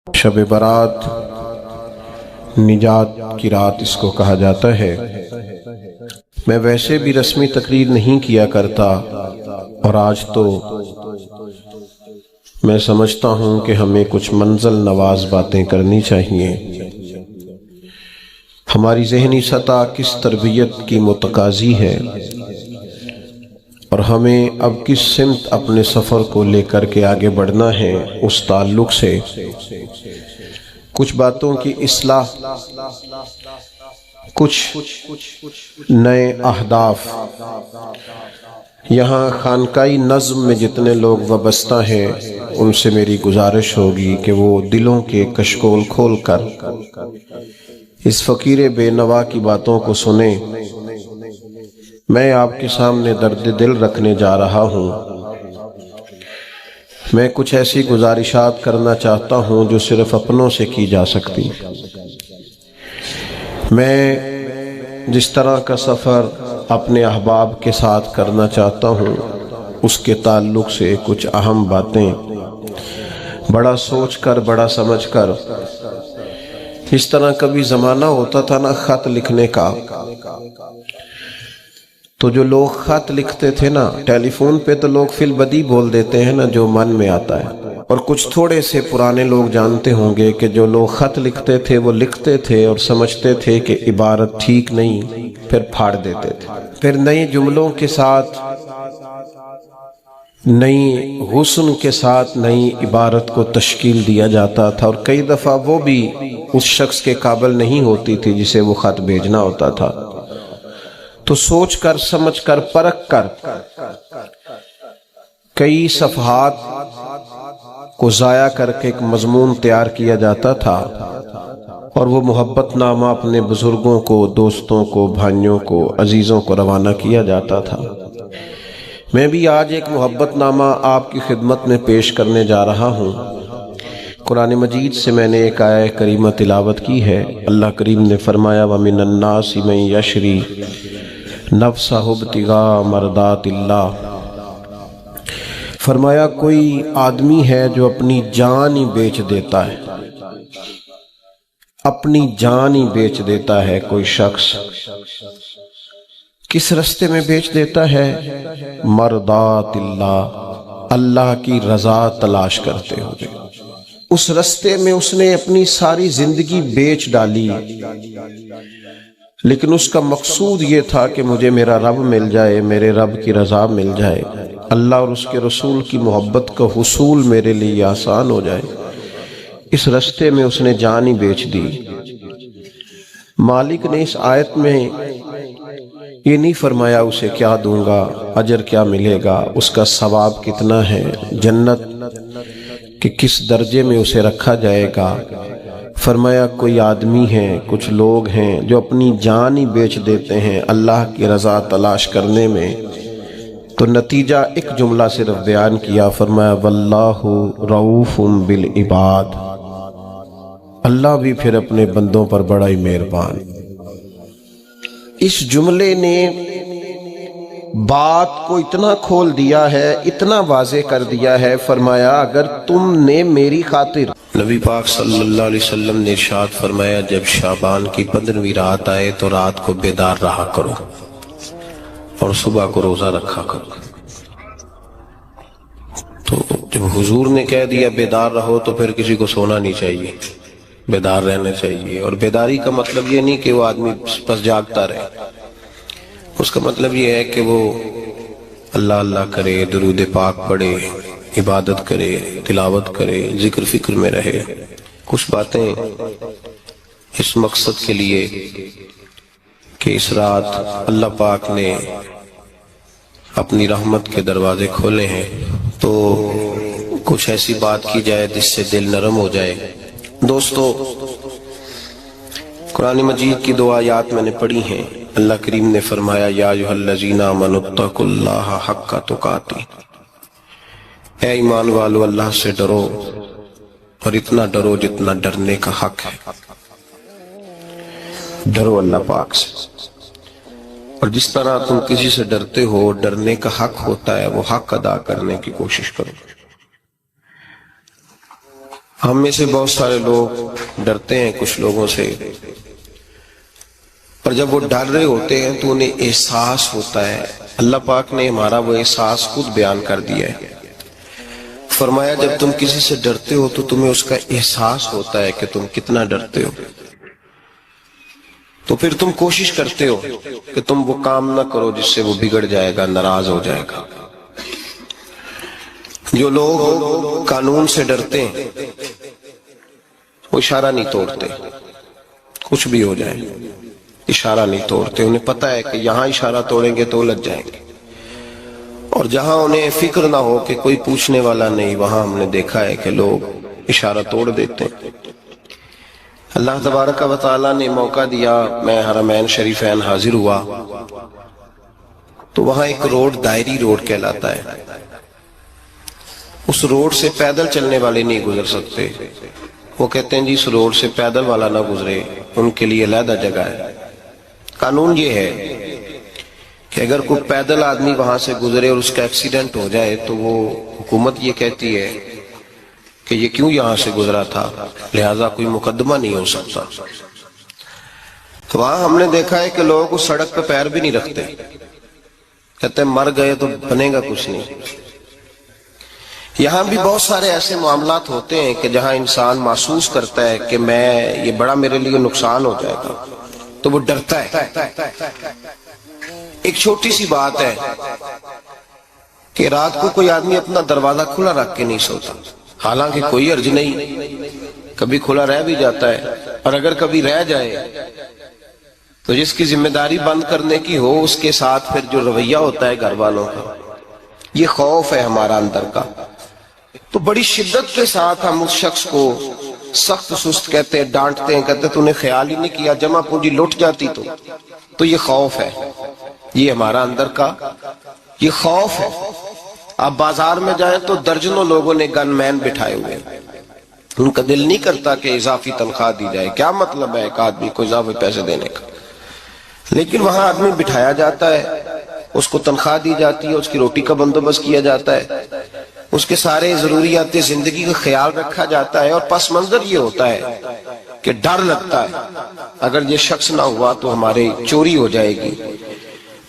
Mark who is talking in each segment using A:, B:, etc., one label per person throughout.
A: شب برات نجات کی رات اس کو کہا جاتا ہے۔ میں ویسے بھی رسمی تقریر نہیں کیا کرتا، اور آج تو میں سمجھتا ہوں کہ ہمیں کچھ منزل نواز باتیں کرنی چاہیے۔ ہماری ذہنی سطح کس تربیت کی متقاضی ہے، اور ہمیں اب کس سمت اپنے سفر کو لے کر کے آگے بڑھنا ہے، اس تعلق سے کچھ باتوں کی اصلاح، کچھ نئے اہداف۔ یہاں خانقائی نظم میں جتنے لوگ وابستہ ہیں ان سے میری گزارش ہوگی کہ وہ دلوں کے کشکول کھول کر اس فقیر بے نوا کی باتوں کو سنیں۔ میں آپ کے سامنے درد دل رکھنے جا رہا ہوں۔ میں کچھ ایسی گزارشات کرنا چاہتا ہوں جو صرف اپنوں سے کی جا سکتی۔ میں جس طرح کا سفر اپنے احباب کے ساتھ کرنا چاہتا ہوں، اس کے تعلق سے کچھ اہم باتیں بڑا سوچ کر، بڑا سمجھ کر۔ اس طرح کبھی زمانہ ہوتا تھا نا خط لکھنے کا، تو جو لوگ خط لکھتے تھے نا، ٹیلی فون پہ تو لوگ فی البدی بول دیتے ہیں نا جو من میں آتا ہے، اور کچھ تھوڑے سے پرانے لوگ جانتے ہوں گے کہ جو لوگ خط لکھتے تھے وہ لکھتے تھے اور سمجھتے تھے کہ عبارت ٹھیک نہیں، پھر پھاڑ دیتے تھے، پھر نئے جملوں کے ساتھ، نئی حسن کے ساتھ نئی عبارت کو تشکیل دیا جاتا تھا، اور کئی دفعہ وہ بھی اس شخص کے قابل نہیں ہوتی تھی جسے وہ خط بھیجنا ہوتا تھا۔ تو سوچ کر، سمجھ کر، پرکھ کر کئی صفحات کو ضائع کر کے ایک مضمون تیار کیا جاتا تھا، اور وہ محبت نامہ اپنے بزرگوں کو، دوستوں کو، بھائیوں کو، عزیزوں کو روانہ کیا جاتا تھا۔ میں بھی آج ایک محبت نامہ آپ کی خدمت میں پیش کرنے جا رہا ہوں۔ قرآن مجید سے میں نے ایک آیہ کریمہ تلاوت کی ہے۔ اللہ کریم نے فرمایا وَمِنَ النَّاسِ مَن يَشْرِي نَفْسَهُ ابْتِغَاءَ مَرْضَاتِ اللَّهِ، فرمایا کوئی آدمی ہے جو اپنی جان ہی بیچ دیتا ہے، اپنی جان ہی بیچ دیتا ہے۔ کوئی شخص کس رستے میں بیچ دیتا ہے؟ مرضات اللہ، اللہ کی رضا تلاش کرتے ہوئے۔ اس رستے میں اس نے اپنی ساری زندگی بیچ ڈالی، لیکن اس کا مقصود یہ تھا کہ مجھے میرا رب مل جائے، میرے رب کی رضا مل جائے، اللہ اور اس کے رسول کی محبت کا حصول میرے لیے آسان ہو جائے۔ اس رستے میں اس نے جان ہی بیچ دی۔ مالک نے اس آیت میں یہ نہیں فرمایا اسے کیا دوں گا، اجر کیا ملے گا، اس کا ثواب کتنا ہے، جنت کہ کس درجے میں اسے رکھا جائے گا۔ فرمایا کوئی آدمی ہے، کچھ لوگ ہیں جو اپنی جان ہی بیچ دیتے ہیں اللہ کی رضا تلاش کرنے میں۔ تو نتیجہ ایک جملہ صرف بیان کیا، فرمایا واللہ رؤوف بالعباد، اللہ بھی پھر اپنے بندوں پر بڑا ہی مہربان۔ اس جملے نے بات کو اتنا کھول دیا ہے، اتنا واضح کر دیا ہے۔ فرمایا اگر تم نے میری خاطر، نبی پاک صلی اللہ علیہ وسلم نے ارشاد فرمایا جب شعبان کی 15ویں رات آئے تو رات کو بیدار رہا کرو اور صبح کو روزہ رکھا کرو۔ تو جب حضور نے کہہ دیا بیدار رہو تو پھر کسی کو سونا نہیں چاہیے، بیدار رہنا چاہیے۔ اور بیداری کا مطلب یہ نہیں کہ وہ آدمی بس جاگتا رہے، اس کا مطلب یہ ہے کہ وہ اللہ اللہ کرے، درود پاک پڑھے، عبادت کرے، تلاوت کرے، ذکر فکر میں رہے۔ کچھ باتیں اس مقصد کے لیے کہ اس رات اللہ پاک نے اپنی رحمت کے دروازے کھولے ہیں، تو کچھ ایسی بات کی جائے جس سے دل نرم ہو جائے۔ دوستو، قرآن مجید کی 2 آیات میں نے پڑھی ہیں۔ اللہ کریم نے فرمایا یا ایھا الذین آمنوا اتقوا اللہ حق تقاتہ، اے ایمان والو اللہ سے ڈرو، اور اتنا ڈرو جتنا ڈرنے کا حق ہے۔ ڈرو اللہ پاک سے، اور جس طرح تم کسی سے ڈرتے ہو، ڈرنے کا حق ہوتا ہے، وہ حق ادا کرنے کی کوشش کرو۔ ہم میں سے بہت سارے لوگ ڈرتے ہیں کچھ لوگوں سے، اور جب وہ ڈر رہے ہوتے ہیں تو انہیں احساس ہوتا ہے. اللہ پاک نے ہمارا وہ احساس خود بیان کر دیا ہے. فرمایا جب تم کسی سے ڈرتے ہو تو تمہیں اس کا احساس ہوتا ہے کہ تم کتنا ڈرتے ہو، تو پھر تم کوشش کرتے ہو کہ تم وہ کام نہ کرو جس سے وہ بگڑ جائے گا، ناراض ہو جائے گا. جو لوگ قانون سے ڈرتے ہیں وہ اشارہ نہیں توڑتے، کچھ بھی ہو جائے اشارہ نہیں توڑتے. انہیں پتا ہے کہ یہاں اشارہ توڑیں گے تو الجھ جائیں گے. اور جہاں انہیں فکر نہ ہو کہ کوئی پوچھنے والا نہیں، وہاں ہم نے دیکھا ہے کہ لوگ اشارہ توڑ دیتے ہیں. اللہ تبارک و تعالیٰ نے موقع دیا، میں حرمین شریفین حاضر ہوا تو وہاں ایک روڈ دائری روڈ کہلاتا ہے. اس روڈ سے پیدل چلنے والے نہیں گزر سکتے. وہ کہتے ہیں جی اس روڈ سے پیدل والا نہ گزرے، ان کے لیے علیحدہ جگہ ہے. قانون یہ ہے کہ اگر کوئی پیدل آدمی وہاں سے گزرے اور اس کا ایکسیڈنٹ ہو جائے تو وہ حکومت یہ کہتی ہے کہ یہ کیوں یہاں سے گزرا تھا، لہذا کوئی مقدمہ نہیں ہو سکتا. وہاں ہم نے دیکھا ہے کہ لوگ اس سڑک پہ پیر بھی نہیں رکھتے، کہتے ہیں مر گئے تو بنے گا کچھ نہیں. یہاں بھی بہت سارے ایسے معاملات ہوتے ہیں کہ جہاں انسان محسوس کرتا ہے کہ یہ بڑا میرے لیے نقصان ہو جائے گا تو وہ ڈرتا ہے. ایک چھوٹی سی بات ہے کہ رات کو کوئی آدمی اپنا دروازہ کھلا رکھ کے نہیں سوتا، حالانکہ کوئی عرض نہیں، کبھی کھلا رہ بھی جاتا ہے. اور اگر کبھی رہ جائے تو جس کی ذمہ داری بند کرنے کی ہو اس کے ساتھ پھر جو رویہ ہوتا ہے گھر والوں کا، یہ خوف ہے ہمارا اندر کا. تو بڑی شدت کے ساتھ ہم اس شخص کو سخت سست کہتے ہیں، ڈانٹتے ہیں، کہتے ہیں تو نے خیال ہی نہیں کیا، جمع پونجی لٹ جاتی تو یہ خوف ہے، یہ ہمارا اندر کا یہ خوف ہے. آپ بازار میں جائیں تو درجنوں لوگوں نے گن مین بٹھائے ہوئے، ان کا دل نہیں کرتا کہ اضافی تنخواہ دی جائے. کیا مطلب ہے ایک آدمی کو اضافی پیسے دینے کا؟ لیکن وہاں آدمی بٹھایا جاتا ہے، اس کو تنخواہ دی جاتی ہے، اس کی روٹی کا بندوبست کیا جاتا ہے، اس کے سارے ضروریات زندگی کا خیال رکھا جاتا ہے. اور پس منظر یہ ہوتا ہے کہ ڈر لگتا ہے اگر یہ شخص نہ ہوا تو ہمارے چوری ہو جائے گی.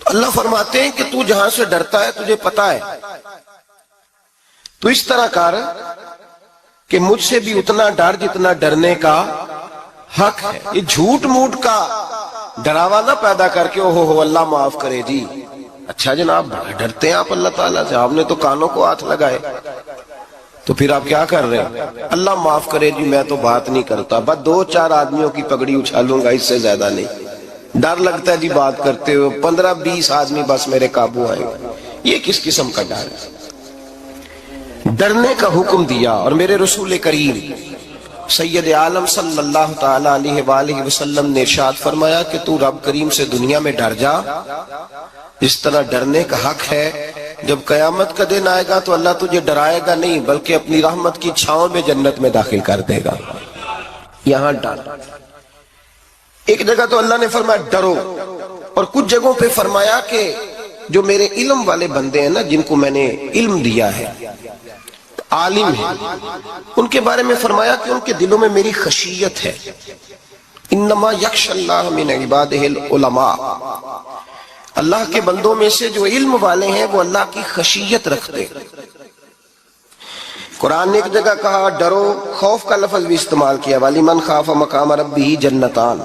A: اللہ فرماتے ہیں کہ تو جہاں سے ڈرتا ہے تجھے پتا ہے، تو اس طرح کر کہ مجھ سے بھی اتنا ڈر جتنا ڈرنے کا حق ہے. یہ جھوٹ موٹ کا ڈراوا نہ پیدا کر کے اوہ اللہ معاف کرے جی. اچھا جناب بڑا ڈرتے ہیں آپ اللہ تعالیٰ سے، آپ نے تو کانوں کو ہاتھ لگائے، تو پھر آپ کیا کر رہے ہیں؟ اللہ معاف کرے جی میں تو بات نہیں کرتا، بس 2-4 آدمیوں کی پگڑی اچھالوں گا، اس سے زیادہ نہیں. ڈر لگتا ہے جی بات کرتے ہوئے، 15-20 آدمی بس میرے قابو آئے. یہ کس قسم کا ڈر ہے؟ ڈرنے کا حکم دیا. اور میرے رسول کریم سید عالم صلی اللہ تعالی علیہ وآلہ وسلم نے ارشاد فرمایا کہ تو رب کریم سے دنیا میں ڈر جا جس طرح ڈرنے کا حق ہے. جب قیامت کا دن آئے گا تو اللہ تجھے ڈرائے گا نہیں بلکہ اپنی رحمت کی چھاؤں میں جنت میں داخل کر دے گا. یہاں ڈر. ایک جگہ تو اللہ نے فرمایا ڈرو، اور کچھ جگہوں پہ فرمایا کہ جو میرے علم والے بندے ہیں نا، جن کو میں نے علم دیا ہے، عالم ہے، ان کے بارے میں فرمایا کہ ان کے دلوں میں میری خشیت ہے. انما یخشی اللہ من عبادہ العلماء. اللہ کے بندوں میں سے جو علم والے ہیں وہ اللہ کی خشیت رکھتے. قرآن نے ایک جگہ کہا ڈرو، خوف کا لفظ بھی استعمال کیا، وَلِمَنْ خَافَ مَقَامَ رَبِّهِ جَنَّتَانِ.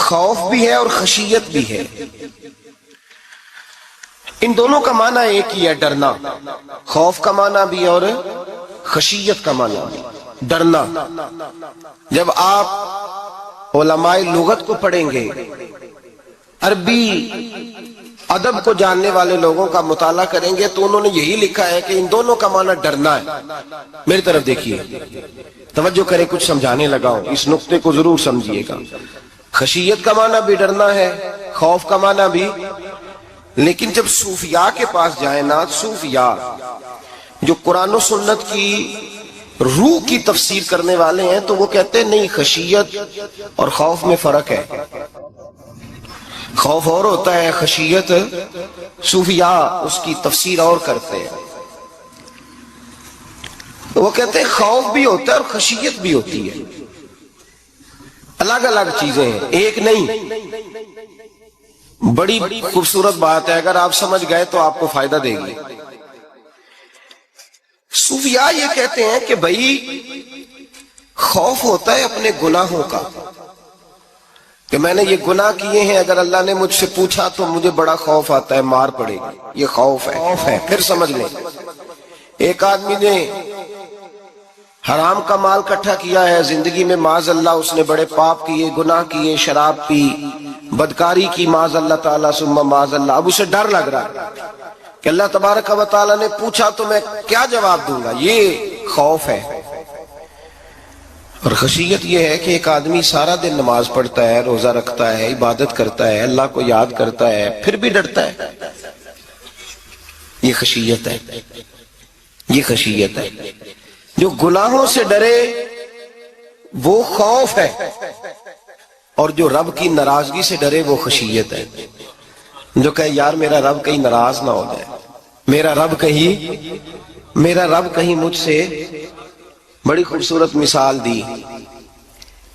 A: خوف بھی ہے اور خشیت بھی ہے. ان دونوں کا معنی ایک ہی ہے، ڈرنا. خوف کا معنی بھی اور خشیت کا معنی بھی، ڈرنا. جب آپ علماء لغت کو پڑھیں گے، عربی ادب کو جاننے والے لوگوں کا مطالعہ کریں گے تو انہوں نے یہی لکھا ہے کہ ان دونوں کا معنی ڈرنا ہے. میری طرف دیکھیے، توجہ کریں، کچھ سمجھانے لگا ہوں، اس نقطے کو ضرور سمجھیے گا. خشیت کا معنی بھی ڈرنا ہے، خوف کا معنی بھی. لیکن جب صوفیاء کے پاس جائیں نا، صوفیاء جو قرآن و سنت کی روح کی تفسیر کرنے والے ہیں، تو وہ کہتے ہیں نہیں، خشیت اور خوف میں فرق ہے. خوف اور ہوتا ہے، خشیت صوفیاء اس کی تفسیر اور کرتے ہیں. وہ کہتے ہیں خوف بھی ہوتا ہے اور خشیت بھی ہوتی ہے، الگ الگ چیزیں ہیں، ایک نہیں۔ بڑی خوبصورت بات ہے، اگر آپ سمجھ گئے تو آپ کو فائدہ دے گی۔ صوفیاء یہ کہتے ہیں کہ بھائی خوف ہوتا ہے اپنے گناہوں کا، کہ میں نے یہ گناہ کیے ہیں، اگر اللہ نے مجھ سے پوچھا تو مجھے بڑا خوف آتا ہے، مار پڑے گی، یہ خوف ہے۔ پھر سمجھ لیں، ایک آدمی نے حرام کا مال کٹھا کیا ہے زندگی میں، معاذ اللہ اس نے بڑے پاپ کیے، گناہ کیے، شراب پی، بدکاری کی، معاذ اللہ تعالیٰ ثم معاذ اللہ۔ اب اسے ڈر لگ رہا ہے کہ اللہ تبارک و تعالیٰ نے پوچھا تو میں کیا جواب دوں گا، یہ خوف ہے۔ اور خشیت یہ ہے کہ ایک آدمی سارا دن نماز پڑھتا ہے، روزہ رکھتا ہے، عبادت کرتا ہے، اللہ کو یاد کرتا ہے، پھر بھی ڈرتا ہے، یہ خشیت ہے، یہ خشیت ہے۔ جو گناہوں سے ڈرے وہ خوف ہے، اور جو رب کی ناراضگی سے ڈرے وہ خشیت ہے۔ جو کہے یار میرا رب کہیں ناراض نہ ہو جائے، میرا رب کہیں مجھ سے۔ بڑی خوبصورت مثال دی،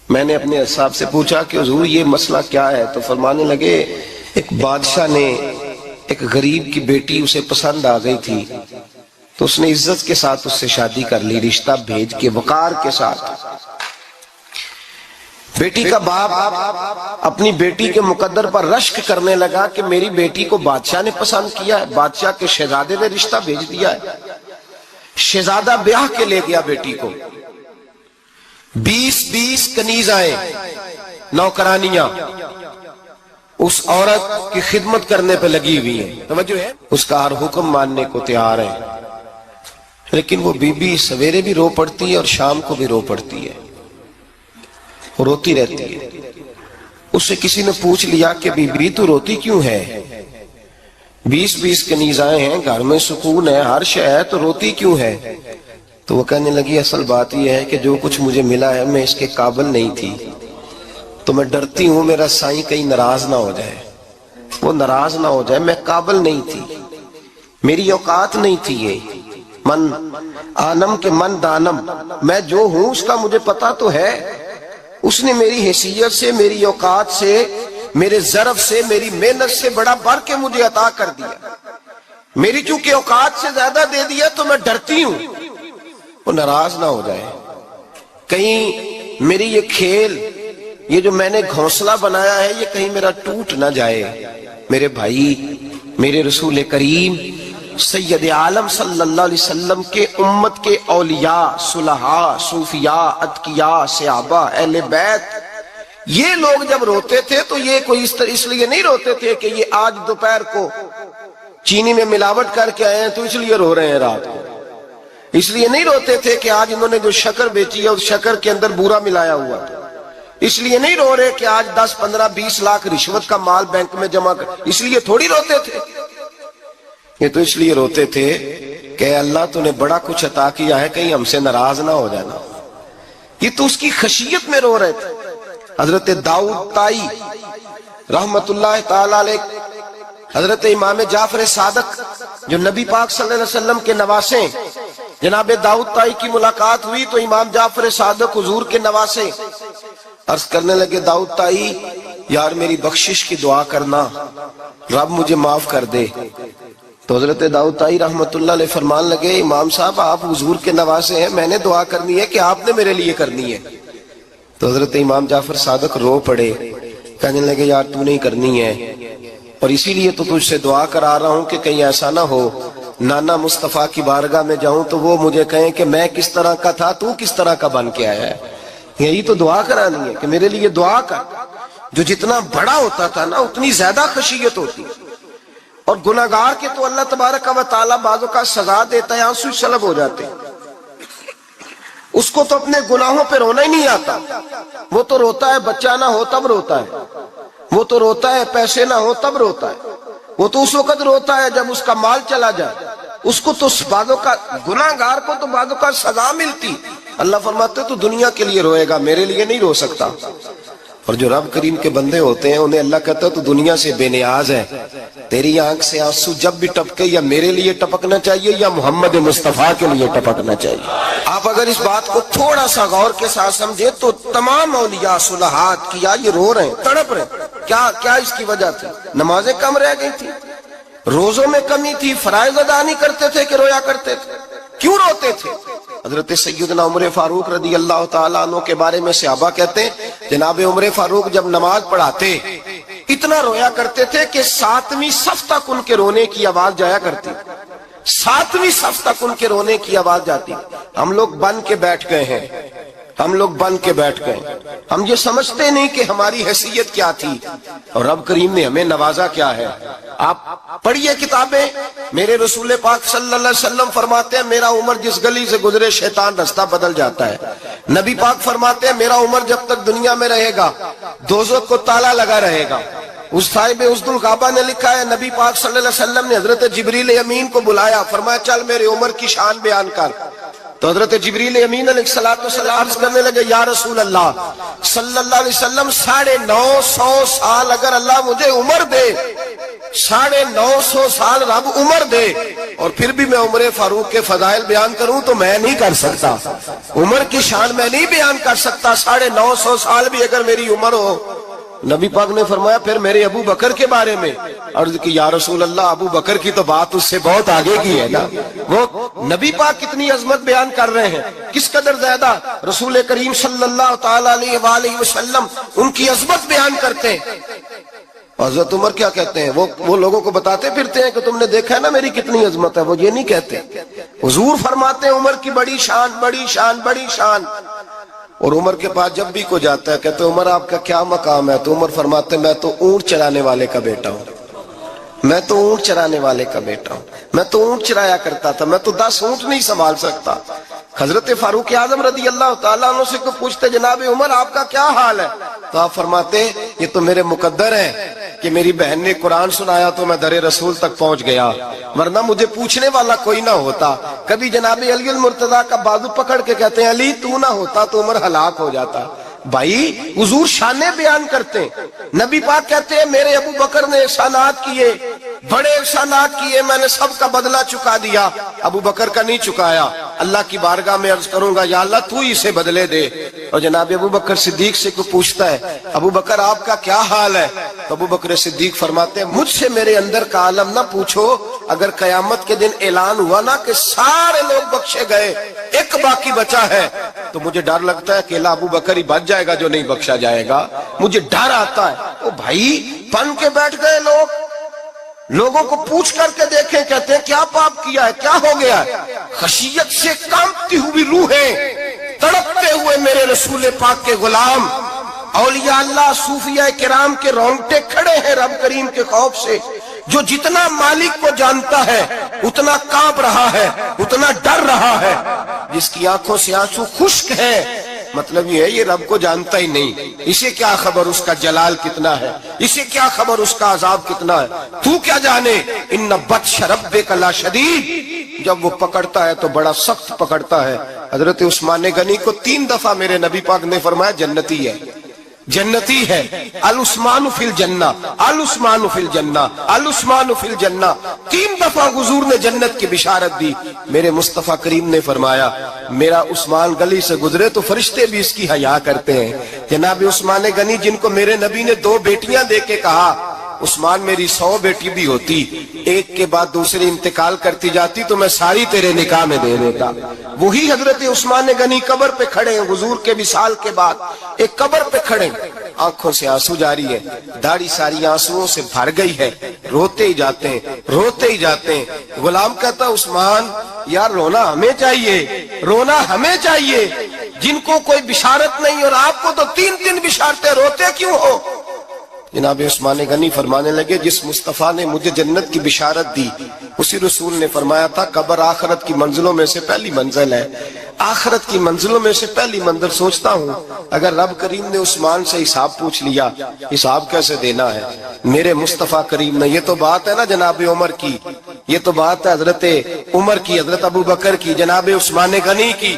A: میں نے اپنے صاحب سے پوچھا کہ حضور یہ مسئلہ کیا ہے، تو فرمانے لگے ایک بادشاہ نے ایک غریب کی بیٹی اسے پسند آ گئی تھی، تو اس نے عزت کے ساتھ اس سے شادی کر لی، رشتہ بھیج کے وقار کے ساتھ۔ بیٹی کا باپ اپنی بیٹی کے مقدر پر رشک کرنے لگا کہ میری بیٹی کو بادشاہ نے پسند کیا ہے، بادشاہ کے شہزادے نے رشتہ بھیج دیا ہے۔ شہزادہ بیاہ کے لے گیا بیٹی کو، 20 کنیزائیں نوکرانیاں اس عورت کی خدمت کرنے پہ لگی ہوئی ہیں، توجہ ہے، اس کا ہر حکم ماننے کو تیار ہے۔ لیکن وہ بی بی سویرے بھی رو پڑتی ہے اور شام کو بھی رو پڑتی ہے، روتی رہتی ہے۔ اس سے کسی نے پوچھ لیا کہ بی بی تو روتی کیوں ہے، 20 کنیزائیں ہیں، گھر میں سکون ہے، ہر شے ہے، تو روتی کیوں ہے؟ تو وہ کہنے لگی اصل بات یہ ہے کہ جو کچھ مجھے ملا ہے میں اس کے قابل نہیں تھی، تو میں ڈرتی ہوں میرا سائیں کہیں ناراض نہ ہو جائے، وہ ناراض نہ ہو جائے، میں قابل نہیں تھی، میری اوقات نہیں تھی۔ یہ من آنم کے من دانم، میں جو ہوں اس کا مجھے پتا تو ہے، اس نے میری حیثیت سے، میری اوقات سے، میرے ظرف سے، میری محنت سے بڑا بڑھ کے مجھے عطا کر دیا، میری چونکہ اوقات سے زیادہ دے دیا تو میں ڈرتی ہوں وہ ناراض نہ ہو جائے، کہیں میری یہ کھیل، یہ جو میں نے گھونسلہ بنایا ہے، یہ کہیں میرا ٹوٹ نہ جائے۔ میرے بھائی، میرے رسول کریم سید عالم صلی اللہ علیہ وسلم کے امت کے اولیاء، صلحاء، صوفیاء، اتقیاء، صحابہ، اہل بیت، یہ لوگ جب روتے تھے تو یہ کوئی اس لیے نہیں روتے تھے کہ یہ آج دوپہر کو چینی میں ملاوٹ کر کے آئے ہیں تو اس لیے رو رہے ہیں رات کو، اس لیے نہیں روتے تھے کہ آج انہوں نے جو شکر بیچی ہے اس شکر کے اندر بورا ملایا ہوا تھا، اس لیے نہیں رو رہے کہ آج 10 15 20 لاکھ رشوت کا مال بینک میں جمع کر، اس لیے تھوڑی روتے تھے، یہ تو اس لیے روتے تھے کہ اللہ تو نے بڑا کچھ عطا کیا ہے، کہیں ہم سے ناراض نہ ہو جانا۔ یہ تو اس کی خشیت میں رو رہے تھے۔ حضرت داؤد طائی رحمت اللہ تعالی علیہ، حضرت امام جعفر صادق جو نبی پاک صلی اللہ علیہ وسلم کے نواسے، جناب داؤد طائی کی ملاقات ہوئی تو امام جعفر صادق حضور کے نواسے عرض کرنے لگے، داؤد طائی یار میری بخشش کی دعا کرنا، رب مجھے معاف کر دے۔ تو حضرت داؤد طائی رحمت اللہ علیہ فرمان لگے، امام صاحب آپ حضور کے نواسے ہیں، میں نے دعا کرنی ہے کہ آپ نے میرے لیے کرنی ہے؟ تو حضرت امام جعفر صادق رو پڑے، کہنے لگے یار تو نہیں کرنی ہے، اور اسی لیے تو تجھ سے دعا کرا رہا ہوں کہ کہیں ایسا نہ ہو نانا مصطفیٰ کی بارگاہ میں جاؤں تو وہ مجھے کہیں کہ میں کس طرح کا تھا تو کس طرح کا بن کے آیا ہے۔ یہی تو دعا کرانی ہے کہ میرے لیے دعا کر۔ جو جتنا بڑا ہوتا تھا نا اتنی زیادہ خشیت ہوتی، اور گناہگار کے تو اللہ تبارک و تعالیٰ بعضوں کا سزا دیتا ہے، آنسو سلب ہو جاتے ہیں، اس کو تو اپنے گناہوں پہ رونا ہی نہیں آتا، وہ تو روتا ہے بچہ نہ ہو تب روتا ہے، وہ تو روتا ہے پیسے نہ ہو تب روتا ہے، وہ تو اس وقت روتا ہے جب اس کا مال چلا جائے، اس کو تو بعضوں کا، گناہگار کو تو بعضوں کا سزا ملتی، اللہ فرماتے تو دنیا کے لیے روئے گا، میرے لیے نہیں رو سکتا۔ اور جو رب کریم کے بندے ہوتے ہیں انہیں اللہ کہتا ہے تو دنیا سے بے نیاز ہے، تیری آنکھ سے آنسو جب بھی ٹپکے یا میرے لیے ٹپکنا چاہیے یا محمد مصطفیٰ کے لیے ٹپکنا چاہیے۔ آپ اگر اس بات کو تھوڑا سا غور کے ساتھ سمجھے تو تمام اولیاء صلحات کیا یہ رو رہے ہیں، تڑپ رہے ہیں، کیا اس کی وجہ تھی؟ نمازیں کم رہ گئی تھی، روزوں میں کمی تھی، فرائض ادا نہیں کرتے تھے کہ رویا کرتے تھے؟ کیوں روتے تھے؟ حضرت سیدنا عمر فاروق رضی اللہ تعالیٰ عنہ کے بارے میں صحابہ کہتے ہیں جناب عمر فاروق جب نماز پڑھاتے اتنا رویا کرتے تھے کہ 7ویں صف تک ان کے رونے کی آواز جایا کرتی، 7ویں صف تک ان کے رونے کی آواز جاتی۔ ہم لوگ بن کے بیٹھ گئے ہیں، ہم یہ سمجھتے نہیں کہ ہماری حیثیت کیا تھی اور رب کریم نے ہمیں نوازا کیا ہے۔ آپ پڑھیے کتابیں، میرے رسول پاک صلی اللہ علیہ وسلم فرماتے ہیں میرا عمر جس گلی سے گزرے شیطان رستہ بدل جاتا ہے۔ نبی پاک فرماتے ہیں میرا عمر جب تک دنیا میں رہے گا دوزخ کو تالا لگا رہے گا۔ اس صاحب عزد الغابہ نے لکھا ہے نبی پاک صلی اللہ علیہ وسلم نے حضرت جبریل امین کو بلایا، فرمایا چل میرے عمر کی شان بیان کر۔ تو حضرت جبریل امین علیہ السلام عرض کرنے لگے یا رسول اللہ صلی اللہ علیہ وسلم 950 سال اگر اللہ مجھے عمر دے، 950 سال رب عمر دے اور پھر بھی میں عمر فاروق کے فضائل بیان کروں تو میں نہیں کر سکتا، عمر کی شان میں نہیں بیان کر سکتا، 950 سال بھی اگر میری عمر ہو۔ نبی پاک نے فرمایا پھر میرے ابو بکر کے بارے میں، عرض کی یا رسول اللہ ابو بکر کی تو بات اس سے بہت آگے کی ہے نا، وہ نبی پاک کتنی عظمت بیان کر رہے ہیں، کس قدر زیادہ رسول کریم صلی اللہ تعالی علیہ وآلہ وسلم ان کی عظمت بیان کرتے ہیں۔ حضرت عمر کیا کہتے ہیں، وہ لوگوں کو بتاتے پھرتے ہیں کہ تم نے دیکھا ہے نا میری کتنی عظمت ہے، وہ یہ نہیں کہتے۔ حضور فرماتے ہیں عمر کی بڑی شان، بڑی شان، بڑی شان۔ اور عمر کے پاس جب بھی کوئی جاتا ہے کہتے ہیں عمر آپ کا کیا مقام ہے، تو عمر فرماتے ہیں میں تو اونٹ چرانے والے کا بیٹا ہوں، میں تو اونٹ چرانے والے کا بیٹا ہوں، میں تو اونٹ چرایا کرتا تھا، میں تو 10 اونٹ نہیں سنبھال سکتا۔ حضرت فاروق اعظم رضی اللہ تعالیٰ عنہ سے کوئی پوچھتے جناب عمر آپ کا کیا حال ہے، تو آپ فرماتے یہ تو میرے مقدر ہے کہ میری بہن نے قرآن سنایا تو میں در رسول تک پہنچ گیا، ورنہ مجھے پوچھنے والا کوئی نہ ہوتا۔ کبھی جناب علی المرتضیٰ کا بازو پکڑ کے کہتے ہیں علی تو نہ ہوتا تو عمر ہلاک ہو جاتا۔ بھائی حضور شانیں بیان کرتے ہیں، نبی پاک کہتے ہیں میرے ابو بکر نے احسانات کیے، بڑے احسانات کیے، میں نے سب کا بدلہ چکا دیا، ابو بکر کا نہیں چکایا، اللہ کی بارگاہ میں عرض کروں گا یا اللہ تو ہی اسے بدلے دے۔ اور جناب ابو بکر صدیق سے کوئی پوچھتا ہے ابو بکر آپ کا کیا حال ہے، تو ابو بکر صدیق فرماتے ہیں مجھ سے میرے اندر کا عالم نہ پوچھو، اگر قیامت کے دن اعلان ہوا نا کہ سارے لوگ بخشے گئے ایک باقی بچا ہے تو مجھے ڈر لگتا ہے کہ ابو بکر ہی بچ جائے گا جو نہیں بخشا جائے گا، مجھے ڈر آتا ہے۔ تو بھائی بن کے بیٹھ گئے لوگ، لوگوں کو پوچھ کر کے دیکھیں، کہتے ہیں کیا پاپ کیا ہے، کیا ہو گیا ہے؟ خشیت سے کانپتی ہوئی روحیں، تڑپتے ہوئے میرے رسول پاک کے غلام، اولیاء اللہ صوفیاء کرام کے رونگٹے کھڑے ہیں رب کریم کے خوف سے، جو جتنا مالک کو جانتا ہے اتنا کانپ رہا ہے، اتنا ڈر رہا ہے، جس کی آنکھوں سے آنسو خشک ہے مطلب یہ ہے یہ رب کو جانتا ہی نہیں، اسے کیا خبر اس کا جلال کتنا ہے، اسے کیا خبر اس کا عذاب کتنا ہے، تو کیا جانے ان بطش ربک لشدید، جب وہ پکڑتا ہے تو بڑا سخت پکڑتا ہے۔ حضرت عثمان غنی کو 3 دفعہ میرے نبی پاک نے فرمایا جنتی ہے، جنتی ہے، العثمان فی الجنہ، العثمان فی الجنہ، العثمان فی الجنہ، 3 دفعہ حضور نے جنت کی بشارت دی۔ میرے مصطفیٰ کریم نے فرمایا میرا عثمان گلی سے گزرے تو فرشتے بھی اس کی حیا کرتے ہیں۔ جناب عثمان غنی جن کو میرے نبی نے 2 بیٹیاں دے کے کہا عثمان میری 100 بیٹی بھی ہوتی، ایک کے بعد دوسری انتقال کرتی جاتی تو میں ساری تیرے نکاح میں دے دیتا، وہی حضرت عثمان غنی قبر پہ کھڑے ہیں حضور کے وصال کے بعد، ایک قبر پہ کھڑے ہیں، آنکھوں سے آنسو جاری ہے، داڑھی ساری آنسوؤں سے بھر گئی ہے، روتے ہی جاتے ہیں، روتے ہی جاتے ہیں۔ غلام کہتا عثمان یار رونا ہمیں چاہیے، رونا ہمیں چاہیے جن کو کوئی بشارت نہیں اور آپ کو تو 3 بشارتیں، روتے کیوں ہو؟ جناب عثمان غنی فرمانے لگے جس مصطفیٰ نے مجھے جنت کی بشارت دی اسی رسول نے فرمایا تھا قبر آخرت کی منزلوں میں سے پہلی منزل ہے، آخرت کی منزلوں میں سے پہلی منزل۔ سوچتا ہوں اگر رب کریم نے عثمان سے حساب پوچھ لیا حساب کیسے دینا ہے میرے مصطفیٰ کریم نے؟ یہ تو بات ہے نا جناب عمر کی، یہ تو بات ہے حضرت عمر کی، حضرت ابو بکر کی، جناب عثمان غنی کی۔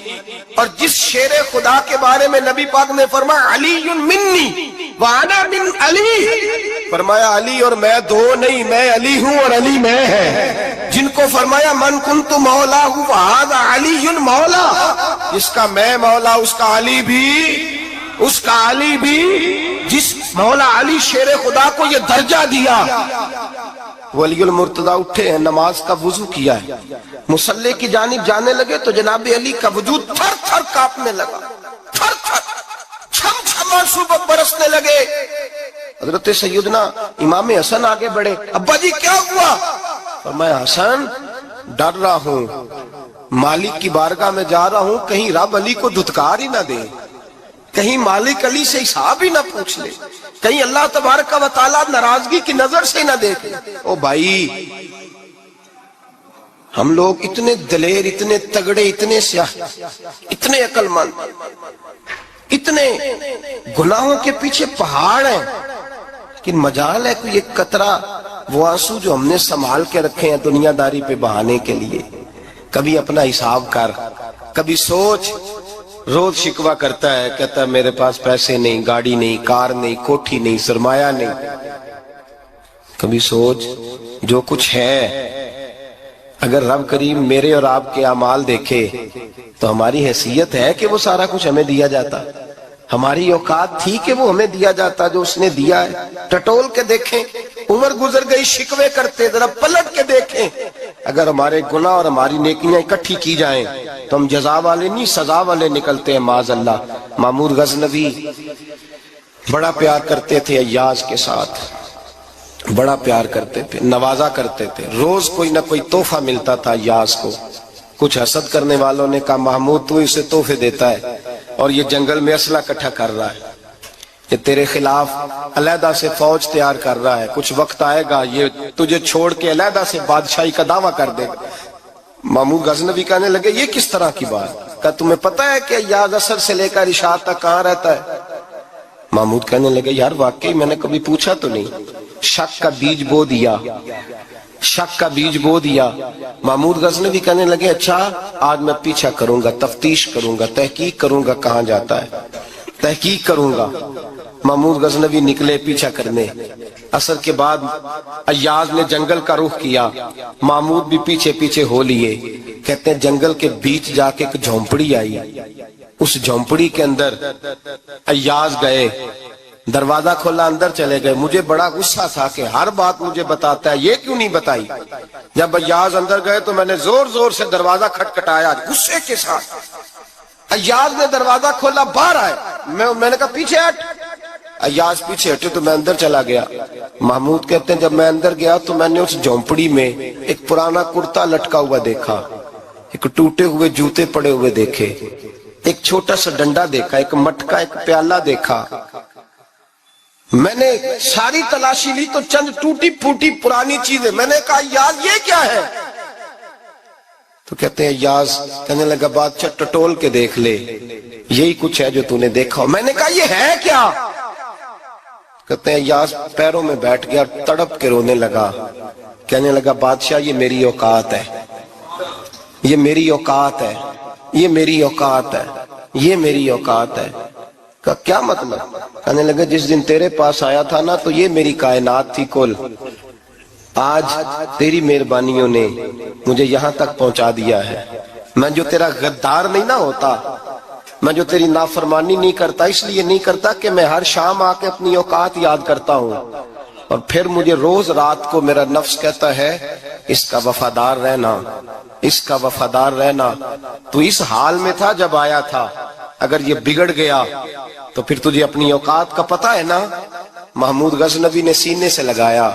A: اور جس شیر خدا کے بارے میں نبی پاک نے فرمایا علی منی، وانا من علی، فرمایا علی اور میں دو نہیں، میں علی ہوں اور علی میں ہے۔ جن کو فرمایا من کنت مولا وھذا علی مولا، جس کا میں مولا اس کا علی بھی، جس مولا علی شیر خدا کو یہ درجہ دیا۔ ولی المرتضی اٹھے ہیں، نماز کا وضو کیا ہے، مصلی کی جانب جانے لگے تو جناب علی کا وجود تھر تھر کانپنے لگا، تھر تھر چھم چھم آنسو برسنے لگے۔ حضرت سیدنا امام حسن آگے بڑھے، ابا جی کیا ہوا؟ فرمایا حسن ڈر رہا ہوں، مالک کی بارگاہ میں جا رہا ہوں، کہیں رب علی کو دھتکار ہی نہ دے، کہیں مالک علی سے حساب ہی نہ پوچھ لے، کہیں اللہ تبارک و تعالیٰ ناراضگی کی نظر سے نہ دیکھے۔ او بھائی، ہم لوگ اتنے دلیر، اتنے تگڑے، اتنے سیاہ، اتنے عقل مند، اتنے گناہوں کے پیچھے پہاڑ ہیں، لیکن مجال ہے کوئی ایک قطرہ وہ آنسو جو ہم نے سنبھال کے رکھے ہیں دنیا داری پہ بہانے کے لیے۔ کبھی اپنا حساب کر، کبھی سوچ۔ روز شکوہ کرتا ہے، کہتا ہے میرے پاس پیسے نہیں، گاڑی نہیں، کار نہیں، کوٹھی نہیں، سرمایہ نہیں۔ کبھی سوچ جو کچھ ہے، اگر رب کریم میرے اور آپ کے اعمال دیکھے تو ہماری حیثیت ہے کہ وہ سارا کچھ ہمیں دیا جاتا، ہماری اوقات تھی کہ وہ ہمیں دیا جاتا جو اس نے دیا ہے۔ ٹٹول کے دیکھیں، عمر گزر گئی، شکوے کرتے، ذرا پلٹ کے دیکھیں، اگر ہمارے گناہ اور ہماری نیکیاں اکٹھی کی جائیں تو ہم جزا والے نہیں سزا والے نکلتے ہیں معاذ اللہ۔ مامور غزنوی بڑا پیار کرتے تھے ایاز کے ساتھ، بڑا پیار کرتے تھے، نوازا کرتے تھے، روز کوئی نہ کوئی تحفہ ملتا تھا ایاز کو۔ کچھ حسد کرنے والوں نے کہا محمود تو اسے تحفے دیتا ہے اور یہ جنگل میں اسلحہ اکٹھا کر رہا ہے، یہ تیرے خلاف علیحدہ سے فوج تیار کر رہا ہے، کچھ وقت آئے گا یہ تجھے چھوڑ کے علیحدہ سے بادشاہی کا دعویٰ کر دے گا۔ مامور غزنوی کہنے لگے یہ کس طرح کی بات؟ کہا تمہیں پتہ ہے کہ ایاز عصر سے لے کر عشاء تک کہاں رہتا ہے؟ محمود کہنے لگے یار واقعی میں نے کبھی پوچھا تو نہیں، شک کا بیج بو دیا، شک کا بیج بو دیا۔ محمود غزنوی کہنے لگے اچھا آج میں پیچھا کروں گا، تفتیش کروں گا، تحقیق کروں گا کہاں جاتا ہے، تحقیق کروں گا۔ محمود غزنوی نکلے پیچھا کرنے۔ عصر کے بعد ایاز نے جنگل کا رخ کیا، محمود بھی پیچھے پیچھے ہو لیے۔ کہتے ہیں جنگل کے بیچ جا کے ایک جھونپڑی آئی، اس جھونپڑی کے اندر ایاز گئے، دروازہ کھولا، اندر چلے گئے۔ مجھے بڑا غصہ تھا کہ ہر بات مجھے بتاتا ہے، یہ کیوں نہیں بتائی؟ جب ایاز اندر گئے تو میں نے زور زور سے دروازہ کھٹکھٹایا غصے کے ساتھ۔ ایاز نے دروازہ کھولا، باہر آئے، میں نے کہا پیچھے ہٹ۔ ایاز پیچھے ہٹے تو میں اندر چلا گیا۔ محمود کہتے ہیں جب میں اندر گیا تو میں نے اس جھونپڑی میں ایک پرانا کرتا لٹکا ہوا دیکھا، ایک ٹوٹے ہوئے جوتے پڑے ہوئے دیکھے، ایک چھوٹا سا ڈنڈا دیکھا، ایک مٹکا، ایک پیالہ دیکھا۔ میں نے ساری تلاشی لی تو چند ٹوٹی پھوٹی پرانی چیزیں۔ میں نے کہا یار یہ کیا ہے؟ تو کہتے ہیں یاز کہنے لگا بادشاہ ٹٹول کے دیکھ لے، یہی کچھ ہے جو تو نے دیکھا۔ میں نے کہا یہ ہے کیا؟ کہتے ہیں یاز پیروں میں بیٹھ گیا، تڑپ کے رونے لگا، کہنے لگا بادشاہ یہ میری اوقات ہے، یہ میری اوقات ہے، یہ میری اوقات ہے، یہ میری اوقات ہے۔ کہا کیا مطلب؟ کہنے لگا جس دن تیرے پاس آیا تھا نا تو یہ میری کائنات تھی کل، آج تیری مہربانیوں نے مجھے یہاں تک پہنچا دیا ہے۔ میں جو تیرا غدار نہیں نہ ہوتا، میں جو تیری نافرمانی نہیں کرتا، اس لیے نہیں کرتا کہ میں ہر شام آ کے اپنی اوقات یاد کرتا ہوں، اور پھر مجھے روز رات کو میرا نفس کہتا ہے اس کا وفادار رہنا، اس کا وفادار رہنا۔ تو اس حال میں تھا جب آیا تھا، اگر یہ بگڑ گیا تو پھر تجھے اپنی اوقات کا پتہ ہے نا۔ محمود غزنوی نے سینے سے لگایا،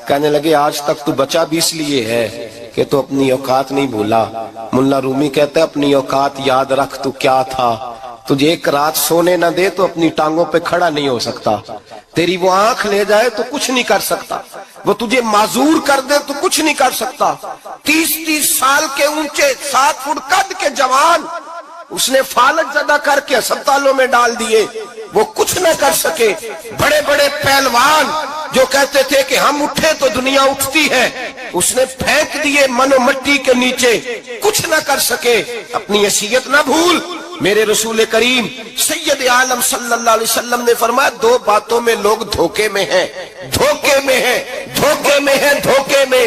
A: کہنے لگے آج تک تو بچا بھی اس لیے ہے کہ تو اپنی اوقات نہیں بھولا۔ ملا رومی کہتا ہے اپنی اوقات یاد رکھ، تو کیا تھا، تجھے ایک رات سونے نہ دے تو اپنی ٹانگوں پہ کھڑا نہیں ہو سکتا، تیری وہ آنکھ لے جائے تو کچھ نہیں کر سکتا، وہ تجھے معذور کر دے تو کچھ نہیں کر سکتا۔ 30 سال کے اونچے 7 فٹ قد کے جوان اس نے فالج زدہ کر کے ہسپتالوں میں ڈال دیے، وہ کچھ نہ کر سکے۔ بڑے بڑے پہلوان جو کہتے تھے کہ ہم اٹھے تو دنیا اٹھتی ہے، اس نے پھینک دیے من و مٹی کے نیچے، کچھ نہ کر سکے۔ اپنی حیثیت نہ بھول، میرے رسول کریم سید عالم صلی اللہ علیہ وسلم نے فرمایا دو باتوں میں لوگ دھوکے میں ہیں، دھوکے میں ہیں، دھوکے میں ہیں، دھوکے میں۔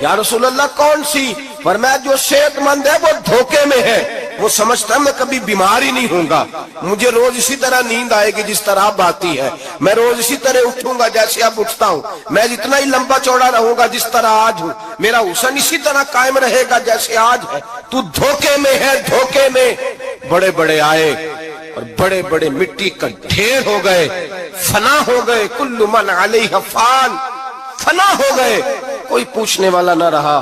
A: یا رسول اللہ کون سی؟ فرمایا جو صحت مند ہے وہ دھوکے میں ہے، وہ سمجھتا ہے میں کبھی بیمار ہی نہیں ہوں گا، مجھے روز اسی طرح نیند آئے گی جس طرح اب آتی ہے، میں روز اسی طرح اٹھوں گا جیسے اب اٹھتا ہوں، میں جتنا ہی لمبا چوڑا رہوں گا جس طرح آج ہوں، میرا حسن اسی طرح قائم رہے گا جیسے آج ہے، تو دھوکے میں ہے، دھوکے میں۔ بڑے بڑے آئے اور بڑے بڑے مٹی کا ڈھیر ہو گئے، فنا ہو گئے، کل من علیہ فان، فنا ہو گئے، کوئی پوچھنے والا نہ رہا۔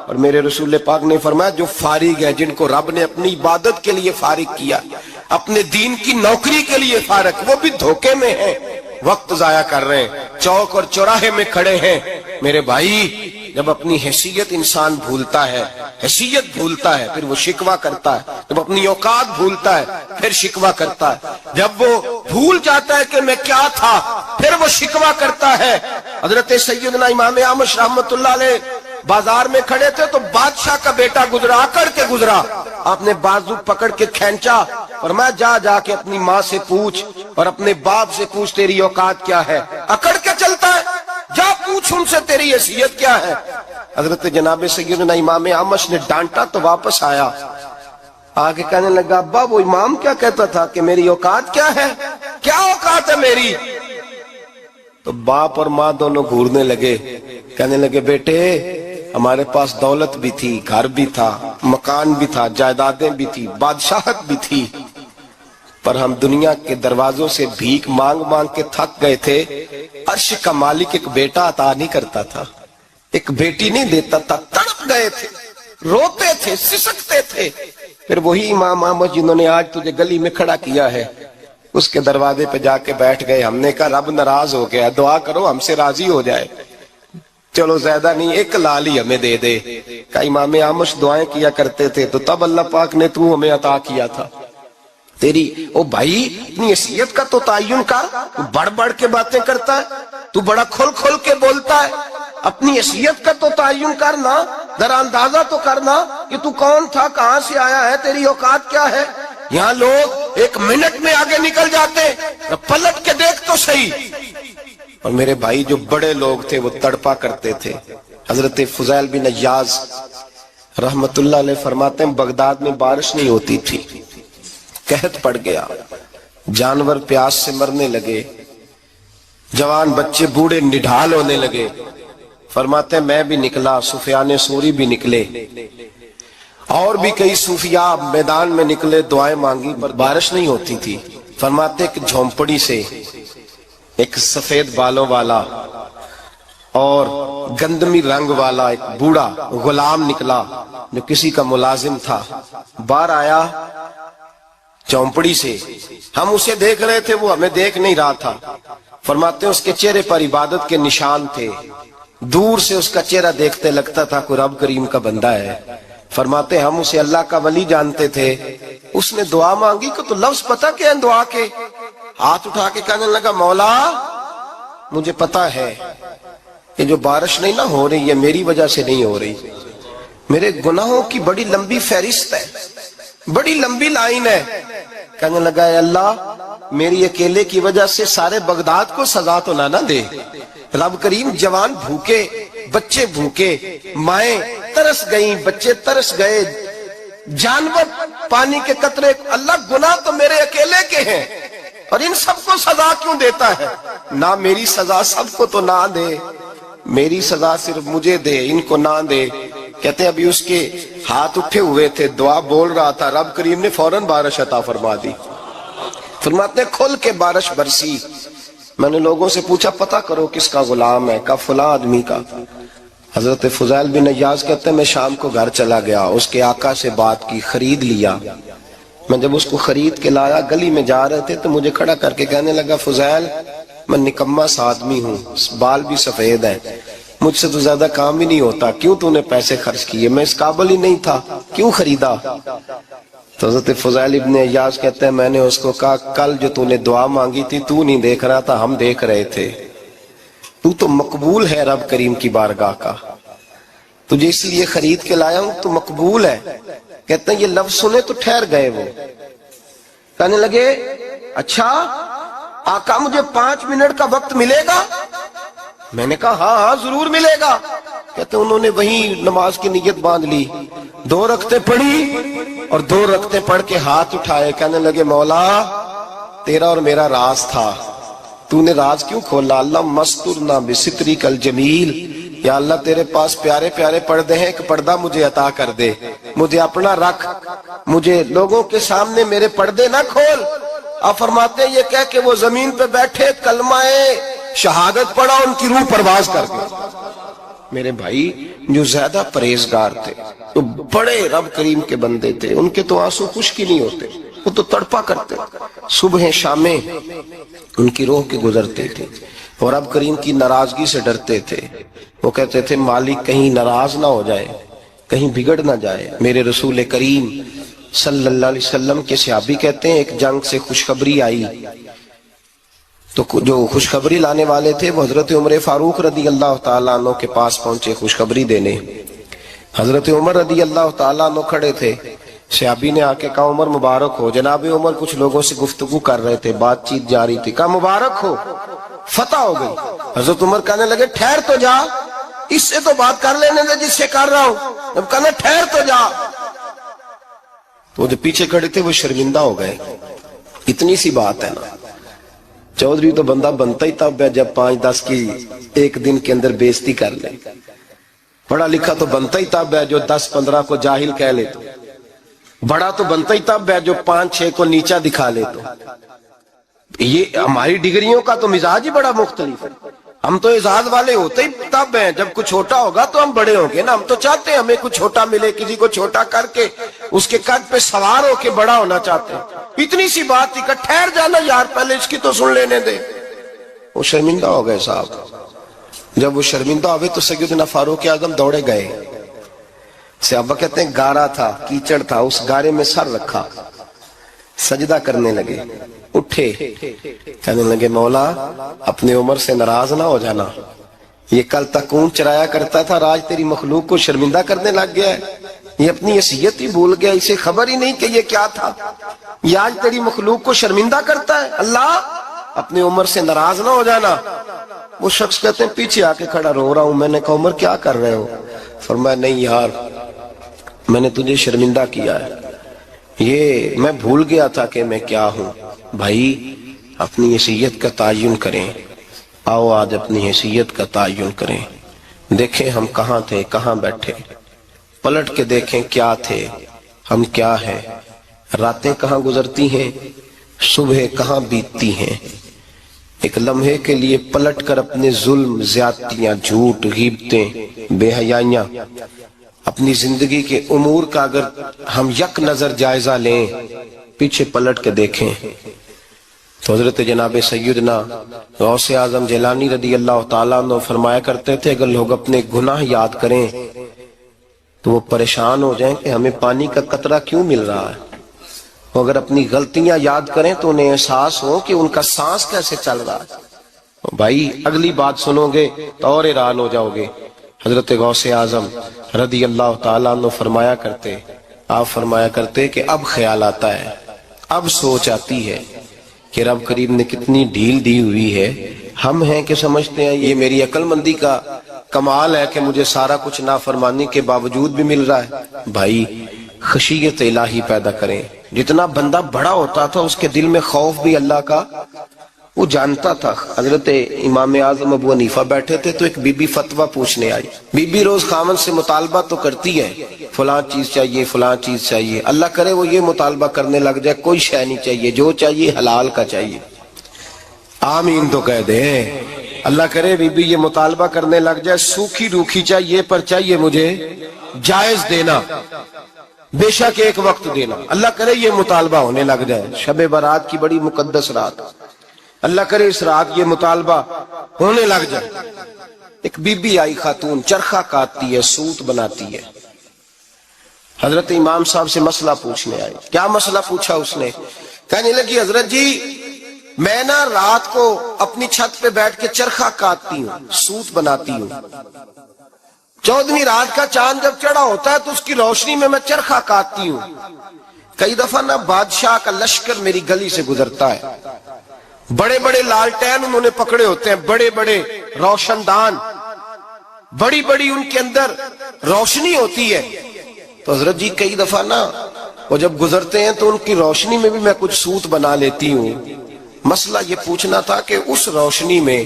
A: اور میرے رسول پاک نے فرمایا جو فارغ ہے، جن کو رب نے اپنی عبادت کے لیے فارغ کیا، اپنے دین کی نوکری کے لیے فارغ، وہ بھی دھوکے میں ہیں، وقت ضائع کر رہے ہیں، چوک اور چوراہے میں کھڑے ہیں۔ میرے بھائی جب اپنی حیثیت انسان بھولتا ہے، حیثیت بھولتا ہے، پھر وہ شکوہ کرتا ہے، جب اپنی اوقات بھولتا ہے پھر شکوہ کرتا ہے، جب وہ بھول جاتا ہے کہ میں کیا تھا پھر وہ شکوہ کرتا ہے۔ حضرت سیدنا امام اعمش رحمت اللہ علیہ بازار میں کھڑے تھے تو بادشاہ کا بیٹا گزرا، اکڑ کے گزرا، آپ نے بازو پکڑ کے کھینچا اور میں جا کے اپنی ماں سے پوچھ اور اپنے باپ سے پوچھ تیری اوقات کیا ہے، اکڑ کے چلتا ہے، جا پوچھ ان سے تیری حیثیت کیا ہے۔ حضرت جناب سیدنا امام اعمش نے ڈانٹا تو واپس آیا، آگے کہنے لگا ابا وہ امام کیا کہتا تھا کہ میری اوقات کیا ہے، کیا اوقات ہے میری؟ تو باپ اور ماں دونوں گھورنے لگے، کہنے لگے بیٹے ہمارے پاس دولت بھی تھی، گھر بھی تھا، مکان بھی تھا، جائیدادیں بھی تھی، بادشاہت بھی تھی، پر ہم دنیا کے دروازوں سے بھیک مانگ مانگ کے تھک گئے تھے۔ عرش کا مالک ایک بیٹا عطا نہیں کرتا تھا، ایک بیٹی نہیں دیتا تھا، تڑپ گئے تھے، روتے تھے، سسکتے تھے۔ پھر وہی امام احمد جنہوں نے آج تجھے گلی میں کھڑا کیا ہے اس کے دروازے پہ جا کے بیٹھ گئے، ہم نے کہا رب ناراض ہو گیا، دعا کرو ہم سے راضی ہو جائے، چلو زیادہ نہیں ایک لال ہی ہمیں دے دے۔ کہ امام اعمش دعائیں کیا کرتے تھے تو تب اللہ پاک نے تو ہمیں عطا کیا تھا۔ تیری او بھائی اپنی حیثیت کا تو تعین کر، تو بڑھ بڑھ کے باتیں کرتا ہے، تو بڑا کھول کھول کے بولتا ہے، اپنی حیثیت کا تو تعین کرنا، ذرا اندازہ تو کرنا کہ تو کون تھا، کہاں سے آیا ہے، تیری اوقات کیا ہے۔ یہاں لوگ ایک منٹ میں آگے نکل جاتے، پلٹ کے دیکھ تو صحیح۔ اور میرے بھائی جو بڑے لوگ تھے وہ تڑپا کرتے تھے۔ حضرت فضیل بن عیاض رحمت اللہ علیہ فرماتے ہیں بغداد میں بارش نہیں ہوتی تھی، قحط پڑ گیا، جانور پیاس سے مرنے لگے، جوان بچے بوڑھے نڈھال ہونے لگے۔ فرماتے ہیں میں بھی نکلا، سفیان ثوری بھی نکلے، اور بھی کئی صوفیاء میدان میں نکلے، دعائیں مانگی پر بارش نہیں ہوتی تھی۔ فرماتے ایک جھونپڑی سے ایک سفید بالوں والا اور گندمی رنگ والا ایک بوڑھا غلام نکلا جو کسی کا ملازم تھا، باہر آیا چونپڑی سے، ہم اسے دیکھ رہے تھے وہ ہمیں دیکھ نہیں رہا تھا۔ فرماتے ہیں اس کے چہرے پر عبادت کے نشان تھے، دور سے اس کا چہرہ دیکھتے لگتا تھا کوئی رب کریم کا بندہ ہے۔ فرماتے ہم اسے اللہ کا ولی جانتے تھے۔ اس نے دعا مانگی کہ تو لفظ پتہ کیا ہے دعا کے؟ ہاتھ اٹھا کے کہنے لگا مولا مجھے پتا ہے کہ جو بارش نہیں نہ ہو رہی ہے میری وجہ سے نہیں ہو رہی، میرے گناہوں کی بڑی لمبی فہرست ہے، بڑی لمبی لائن ہے۔ کہنے لگا اے اللہ میری اکیلے کی وجہ سے سارے بغداد کو سزا تو نہ دے، رب کریم جوان بھوکے، بچے بھوکے، مائیں ترس گئیں، بچے ترس گئے، جانور پانی کے قطرے، اللہ گناہ تو میرے اکیلے کے ہیں اور ان سب کو سزا کیوں دیتا ہے؟ نہ میری سزا سب کو تو نہ دے، میری سزا صرف مجھے دے، ان کو نہ دے۔ کہتے ہیں ابھی اس کے ہاتھ اٹھے ہوئے تھے، دعا بول رہا تھا، رب کریم نے فوراً بارش عطا فرما دی۔ فرماتے ہیں کھل کے بارش برسی۔ میں نے لوگوں سے پوچھا پتہ کرو کس کا غلام ہے، کہا فلاں آدمی کا۔ حضرت فضیل بن عیاض کہتے ہیں میں شام کو گھر چلا گیا، اس کے آقا سے بات کی، خرید لیا۔ میں جب اس کو خرید کے لایا گلی میں جا رہے تھے تو مجھے کھڑا کر کے کہنے لگا فضیل میں نکما سا آدمی ہوں، بال بھی سفید ہیں، مجھ سے تو زیادہ کام ہی نہیں ہوتا، کیوں تو نے پیسے خرچ کیے، میں اس قابل ہی نہیں تھا، کیوں خریدا؟ تو حضرت فضیل ابن عیاض کہتے ہیں میں نے اس کو کہا کل جو تو نے دعا مانگی تھی تو نہیں دیکھ رہا تھا، ہم دیکھ رہے تھے، تو مقبول ہے رب کریم کی بارگاہ کا، تجھے اس لیے خرید کے لایا ہوں، تو مقبول ہے۔ کہتے ہیں یہ لفظ سنے تو ٹھہر گئے وہ، کہنے لگے اچھا آقا مجھے 5 منٹ کا وقت ملے گا؟ میں نے کہا ہاں ہاں ضرور ملے گا۔ کہتے انہوں نے وہیں نماز کی نیت باندھ لی، 2 رکعتیں پڑھی اور 2 رکعتیں پڑھ کے ہاتھ اٹھائے، کہنے لگے مولا تیرا اور میرا راز تھا، تو نے راز کیوں کھولا؟ اللہ مسترنا بسترک الجمیل، یا اللہ تیرے پاس پیارے پیارے پردے ہیں، ایک پردہ مجھے عطا کر دے، مجھے اپنا رکھ، مجھے لوگوں کے سامنے میرے پردے نہ کھول۔ آپ فرماتے ہیں یہ کہہ کہ وہ زمین پہ بیٹھے کلمہ شہادت پڑھا، ان کی روح پرواز کر گئی۔ میرے بھائی جو زیادہ پرہیزگار تھے، تو بڑے رب کریم کے بندے تھے، ان کے تو آنسو خشک ہی نہیں ہوتے، وہ تو تڑپا کرتے، صبح شامیں ان کی روح کے گزرتے تھے، اور رب کریم کی ناراضگی سے ڈرتے تھے۔ وہ کہتے تھے مالک کہیں ناراض نہ ہو جائے، کہیں بگڑ نہ جائے۔ میرے رسول کریم صلی اللہ علیہ وسلم کے صحابی کہتے ہیں ایک جنگ سے خوشخبری آئی، تو جو خوشخبری لانے والے تھے وہ حضرت عمر فاروق رضی اللہ تعالیٰ عنہ کے پاس پہنچے خوشخبری دینے۔ حضرت عمر رضی اللہ تعالیٰ عنہ کھڑے تھے، صحابی نے آ کے کہا عمر مبارک ہو۔ جناب عمر کچھ لوگوں سے گفتگو کر رہے تھے، بات چیت جاری تھی، کہا مبارک ہو، فتح ہو گئی۔ حضرت عمر کہنے لگے ٹھہر تو جا، اس سے تو بات کر لینے دے جس سے کر رہا ہوں۔ جب کہنا ٹھہر تو جا، تو جو پیچھے کھڑے تھے وہ شرمندہ ہو گئے۔ اتنی سی بات ہے نا، چودھری تو بندہ بنتا ہی تب ہے جب 5-10 کی ایک دن کے اندر بےزتی کر لے، پڑھا لکھا تو بنتا ہی تب ہے جو 10-15 کو جاہل کہہ لے، تو بڑا تو بنتا ہی تب ہے جو 5-6 کو نیچا دکھا لے۔ تو یہ ہماری ڈگریوں کا تو مزاج ہی بڑا مختلف ہے، ہم تو اعزاز والے ہوتے ہی تب ہیں جب کچھ چھوٹا ہوگا تو ہم بڑے ہوں گے نا۔ ہم تو چاہتے ہیں ہمیں کچھ چھوٹا ملے، کسی کو چھوٹا کر کے اس کے قد پہ سوار ہو کے بڑا ہونا چاہتے ہیں۔ اتنی سی بات تھی کہ ٹھہر جانا یار، پہلے اس کی تو سن لینے دے۔ وہ شرمندہ ہو گئے صاحب۔ جب وہ شرمندہ ہوئے تو سیدنا فاروق اعظم دوڑے گئے۔ صحابہ کہتے ہیں گارا تھا، کیچڑ تھا، اس گارے میں سر رکھا، سجدہ کرنے لگے، اٹھے، کہنے لگے مولا اپنے عمر سے ناراض نہ ہو جانا، یہ کل تک اونٹ چرایا کرتا تھا، آج تیری مخلوق کو شرمندہ کرنے لگ گیا ہے، یہ اپنی حیثیت ہی بھول گیا، اسے خبر ہی نہیں کہ یہ کیا تھا، یہ آج تیری مخلوق کو شرمندہ کرتا ہے۔ اللہ اپنے عمر سے ناراض نہ ہو جانا۔ وہ شخص کہتے ہیں پیچھے آ کے کھڑا رو رہا ہوں۔ میں نے کہا عمر کیا کر رہے ہو؟ فرمایا نہیں یار میں نے تجھے شرمندہ کیا ہے، یہ میں بھول گیا تھا کہ میں کیا ہوں۔ بھائی اپنی حیثیت کا تعین کریں، آؤ آج اپنی حیثیت کا تعین کریں، دیکھیں ہم کہاں تھے، کہاں بیٹھے، پلٹ کے دیکھیں کیا تھے، ہم کیا ہیں، راتیں کہاں گزرتی ہیں، صبح کہاں بیتتی ہیں۔ ایک لمحے کے لیے پلٹ کر اپنے ظلم، زیادتیاں، جھوٹ، غیبتیں، بے حیائیاں، اپنی زندگی کے امور کا اگر ہم یک نظر جائزہ لیں، پیچھے پلٹ کے دیکھیں تو حضرت جناب سیدنا غوث اعظم جیلانی رضی اللہ تعالیٰ عنہ فرمایا کرتے تھے اگر لوگ اپنے گناہ یاد کریں تو وہ پریشان ہو جائیں کہ ہمیں پانی کا قطرہ کیوں مل رہا ہے، اگر اپنی غلطیاں یاد کریں تو انہیں احساس ہو کہ ان کا سانس کیسے چل رہا ہے۔ بھائی اگلی بات سنو گے تو اور حیران ہو جاؤ گے۔ حضرت غوث اعظم رضی اللہ تعالیٰ عنہ فرمایا کرتے، آپ فرمایا کرتے کہ اب خیال آتا ہے، اب سوچ آتی ہے کہ رب کریم نے کتنی ڈھیل دی ہوئی ہے، ہم ہیں کہ سمجھتے ہیں یہ میری عقل مندی کا کمال ہے کہ مجھے سارا کچھ نافرمانی کے باوجود بھی مل رہا ہے۔ بھائی خشیت الہی پیدا کریں، جتنا بندہ بڑا ہوتا تھا اس کے دل میں خوف بھی اللہ کا وہ جانتا تھا۔ حضرت امام اعظم ابو حنیفہ بیٹھے تھے تو ایک بی بی فتویٰ پوچھنے آئی، بی بی روز خامن سے مطالبہ تو کرتی ہے، فلاں چیز چاہیے، فلاں چیز چاہیے، اللہ کرے وہ یہ مطالبہ کرنے لگ جائے کوئی شے نہیں چاہیے، جو چاہیے حلال کا چاہیے، آمین تو کہہ دے۔ اللہ کرے بی بی یہ مطالبہ کرنے لگ جائے سوکھی روکھی چاہیے پر چاہیے مجھے جائز دینا، بے شک ایک وقت دینا، اللہ کرے یہ مطالبہ ہونے لگ جائے، شب برات کی بڑی مقدس رات، اللہ کرے اس رات یہ مطالبہ ہونے لگ جائے۔ ایک بی بی آئی خاتون، چرخہ کاٹتی ہے، سوت بناتی ہے، حضرت امام صاحب سے مسئلہ پوچھنے آئی۔ کیا مسئلہ پوچھا اس نے؟ کہنے لگی حضرت جی میں نا رات کو اپنی چھت پہ بیٹھ کے چرخہ کاٹتی ہوں، سوت بناتی ہوں، 14ویں رات کا چاند جب چڑھا ہوتا ہے تو اس کی روشنی میں چرخہ کاٹتی ہوں، کئی دفعہ نا بادشاہ کا لشکر میری گلی سے گزرتا ہے، بڑے بڑے لالٹین انہوں نے پکڑے ہوتے ہیں، بڑے بڑے روشن دان، بڑی بڑی ان کے اندر روشنی ہوتی ہے. تو حضرت جی کئی دفعہ نا وہ جب گزرتے ہیں تو ان کی روشنی میں بھی میں کچھ سوت بنا لیتی ہوں. مسئلہ یہ پوچھنا تھا کہ اس روشنی میں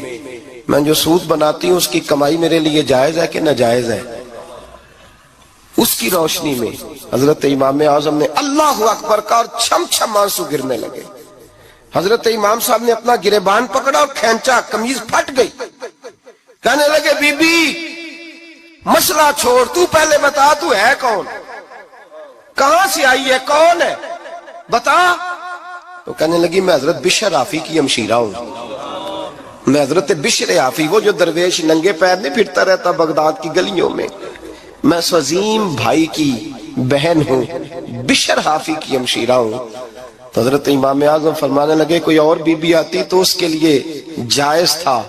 A: جو سوت بناتی ہوں اس کی کمائی میرے لیے جائز ہے کہ ناجائز ہے؟ اس کی روشنی میں حضرت امام اعظم نے اللہ اکبر کا اور چھم چھم آنسو گرنے لگے. حضرت امام صاحب نے اپنا گریبان پکڑا اور کھینچا، قمیض پھٹ گئی. کہنے لگے بی بی مسئلہ چھوڑ، تو پہلے بتا تو ہے کون، کہاں سے آئی ہے، کون ہے، بتا. تو کہنے لگی میں حضرت بشر حافی کی ہمشیرہ ہوں، میں حضرت بشر حافی، وہ جو درویش ننگے پیر نہیں پھرتا رہتا بغداد کی گلیوں میں، میں اس عظیم بھائی کی بہن ہوں، بشر حافی کی ہمشیرہ ہوں. تو حضرت امام اعظم فرمانے لگے کوئی اور بی بی آتی تو اس کے لیے جائز تھا،